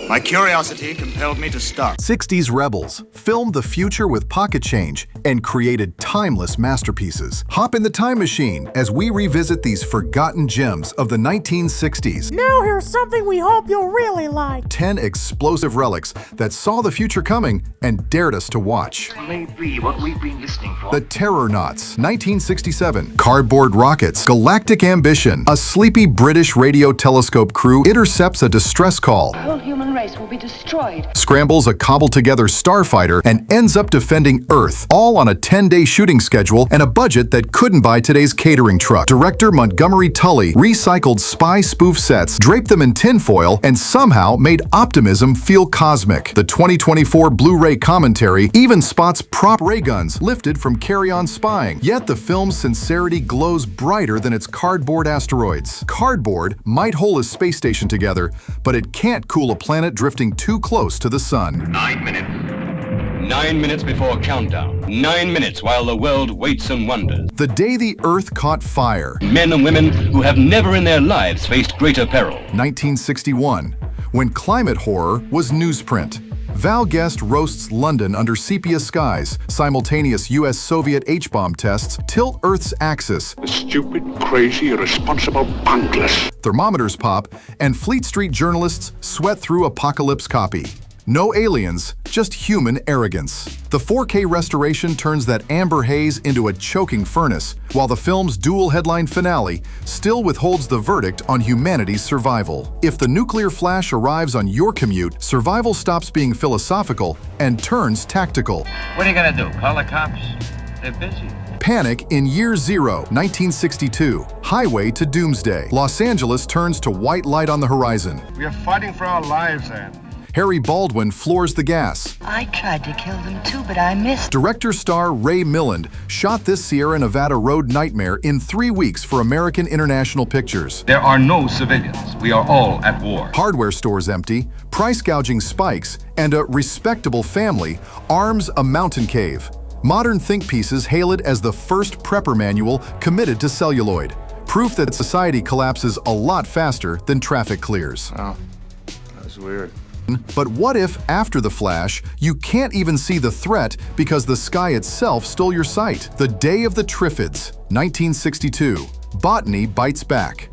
My curiosity compelled me to start. 60s rebels filmed the future with pocket change and created timeless masterpieces. Hop in the time machine as we revisit these forgotten gems of the 1960s. Now here's something we hope you'll really like. 10 explosive relics that saw the future coming and dared us to watch. Maybe what we've been listening for. The Terrornauts, 1967. Cardboard rockets, galactic ambition. A sleepy British radio telescope crew intercepts a distress call. The whole human race will be destroyed. Scrambles a cobbled-together starfighter and ends up defending Earth, all on a 10-day shooting schedule and a budget that couldn't buy today's catering truck. Director Montgomery Tully recycled spy spoof sets, draped them in tinfoil, and somehow made optimism feel cosmic. The 2024 Blu-ray commentary even spots prop ray guns lifted from carry-on spying. Yet the film's sincerity glows brighter than its cardboard asteroids. Cardboard might hold a space station together, but it can't cool a planet drifting too close to the sun. 9 minutes. 9 minutes before countdown. 9 minutes while the world waits and wonders. The day the Earth caught fire. Men and women who have never in their lives faced greater peril. 1961, when climate horror was newsprint. Val Guest roasts London under sepia skies. Simultaneous US-Soviet H-bomb tests tilt Earth's axis. The stupid, crazy, irresponsible bunglers. Thermometers pop, and Fleet Street journalists sweat through apocalypse copy. No aliens, just human arrogance. The 4K restoration turns that amber haze into a choking furnace, while the film's dual headline finale still withholds the verdict on humanity's survival. If the nuclear flash arrives on your commute, survival stops being philosophical and turns tactical. What are you gonna do? Call the cops? They're busy. Panic in Year Zero, 1962. Highway to Doomsday. Los Angeles turns to white light on the horizon. We are fighting for our lives, Anne. Harry Baldwin floors the gas. I tried to kill them too, but I missed. Director-star Ray Milland shot this Sierra Nevada road nightmare in 3 weeks for American International Pictures. There are no civilians. We are all at war. Hardware stores empty, price gouging spikes, and a respectable family arms a mountain cave. Modern think pieces hail it as the first prepper manual committed to celluloid. Proof that society collapses a lot faster than traffic clears. Oh, that was weird. But what if, after the flash, you can't even see the threat because the sky itself stole your sight? The Day of the Triffids, 1962. Botany bites back.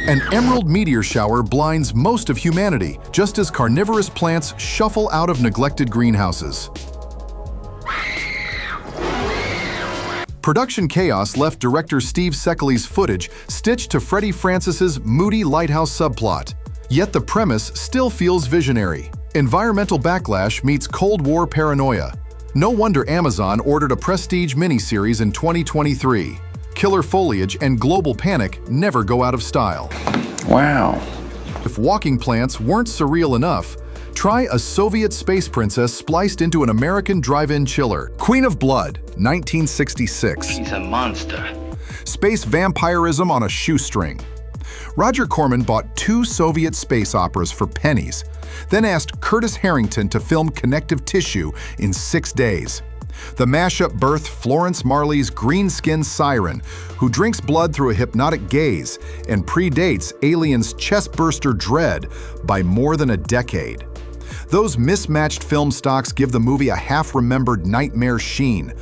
An emerald meteor shower blinds most of humanity, just as carnivorous plants shuffle out of neglected greenhouses. Production chaos left director Steve Seckley's footage stitched to Freddie Francis's moody lighthouse subplot. Yet the premise still feels visionary. Environmental backlash meets Cold War paranoia. No wonder Amazon ordered a prestige miniseries in 2023. Killer foliage and global panic never go out of style. Wow. If walking plants weren't surreal enough, try a Soviet space princess spliced into an American drive-in chiller. Queen of Blood, 1966. He's a monster. Space vampirism on a shoestring. Roger Corman bought 2 Soviet space operas for pennies, then asked Curtis Harrington to film connective tissue in 6 days. The mashup birthed Florence Marley's green-skinned siren, who drinks blood through a hypnotic gaze and predates Alien's chest-burster dread by more than a decade. Those mismatched film stocks give the movie a half-remembered nightmare sheen.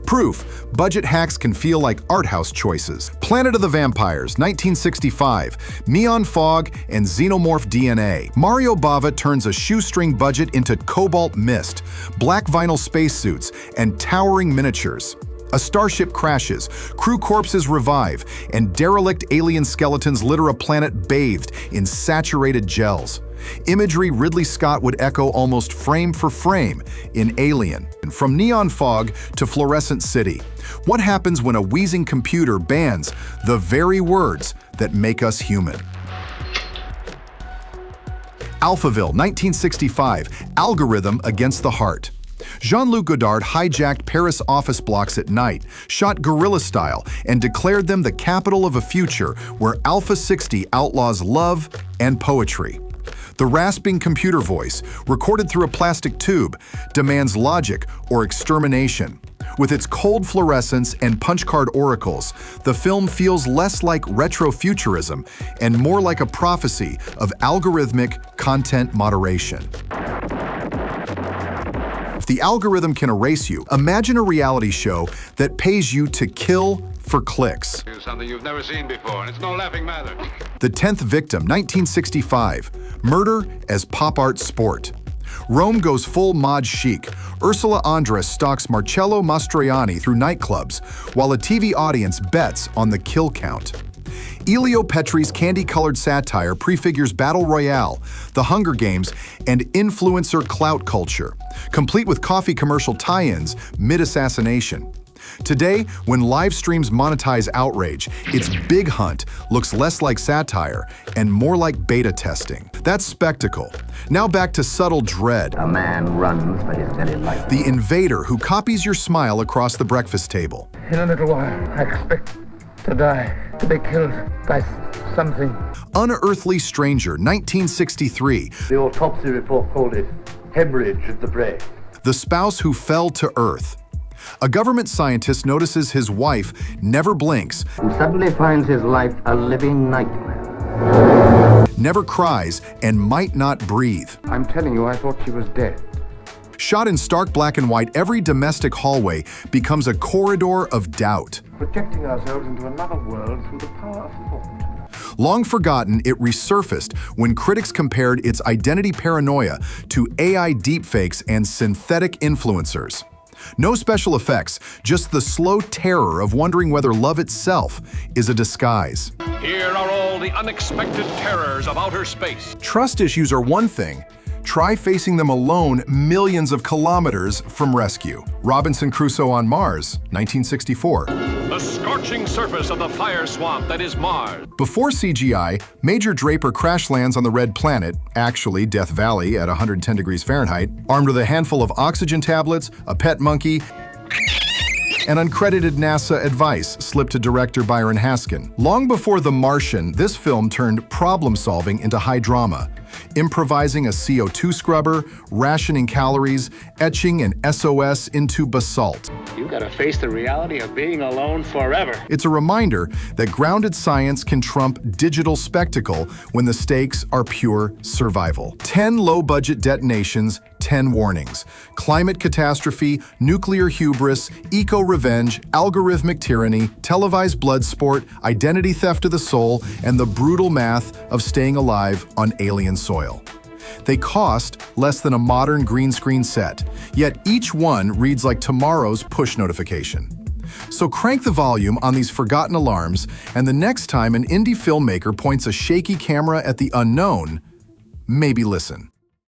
Proof, budget hacks can feel like art house choices. Planet of the Vampires, 1965, Neon Fog and Xenomorph DNA. Mario Bava turns a shoestring budget into cobalt mist, black vinyl spacesuits, and towering miniatures. A starship crashes, crew corpses revive, and derelict alien skeletons litter a planet bathed in saturated gels. Imagery Ridley Scott would echo almost frame for frame in Alien. From neon fog to fluorescent city, what happens when a wheezing computer bans the very words that make us human? Alphaville, 1965, Algorithm Against the Heart. Jean-Luc Godard hijacked Paris office blocks at night, shot guerrilla style, and declared them the capital of a future where Alpha 60 outlaws love and poetry. The rasping computer voice, recorded through a plastic tube, demands logic or extermination. With its cold fluorescence and punch-card oracles, the film feels less like retrofuturism and more like a prophecy of algorithmic content moderation. If the algorithm can erase you, imagine a reality show that pays you to kill for clicks. Something you've never seen before, and it's no laughing matter. The 10th Victim, 1965. Murder as pop art sport. Rome goes full mod chic. Ursula Andress stalks Marcello Mastroianni through nightclubs, while a TV audience bets on the kill count. Elio Petri's candy-colored satire prefigures Battle Royale, the Hunger Games, and influencer clout culture, complete with coffee commercial tie-ins mid-assassination. Today, when live streams monetize outrage, its big hunt looks less like satire and more like beta testing. That's spectacle. Now back to subtle dread. A man runs for his very life. The invader who copies your smile across the breakfast table. In a little while, I expect to die, to be killed by something. Unearthly Stranger, 1963. The autopsy report called it hemorrhage of the brain. The spouse who fell to earth. A government scientist notices his wife never blinks, Who suddenly finds his life a living nightmare. never cries, and might not breathe. I'm telling you, I thought she was dead. Shot in stark black and white, every domestic hallway becomes a corridor of doubt. Projecting ourselves into another world through the power of thought. Long forgotten, it resurfaced when critics compared its identity paranoia to AI deepfakes and synthetic influencers. No special effects, just the slow terror of wondering whether love itself is a disguise. Here are all the unexpected terrors of outer space. Trust issues are one thing. Try facing them alone millions of kilometers from rescue. Robinson Crusoe on Mars, 1964. The scorching surface of the fire swamp that is Mars. Before CGI, Major Draper crash lands on the Red Planet, actually Death Valley at 110 degrees Fahrenheit, armed with a handful of oxygen tablets, a pet monkey, and uncredited NASA advice slipped to director Byron Haskin. Long before The Martian, this film turned problem-solving into high drama, improvising a CO2 scrubber, rationing calories, etching an SOS into basalt. You gotta face the reality of being alone forever. It's a reminder that grounded science can trump digital spectacle when the stakes are pure survival. 10 low-budget detonations, 10 warnings. Climate catastrophe, nuclear hubris, eco-revenge, algorithmic tyranny, televised blood sport, identity theft of the soul, and the brutal math of staying alive on alien soil. They cost less than a modern green screen set, yet each one reads like tomorrow's push notification. So crank the volume on these forgotten alarms, and the next time an indie filmmaker points a shaky camera at the unknown, maybe listen.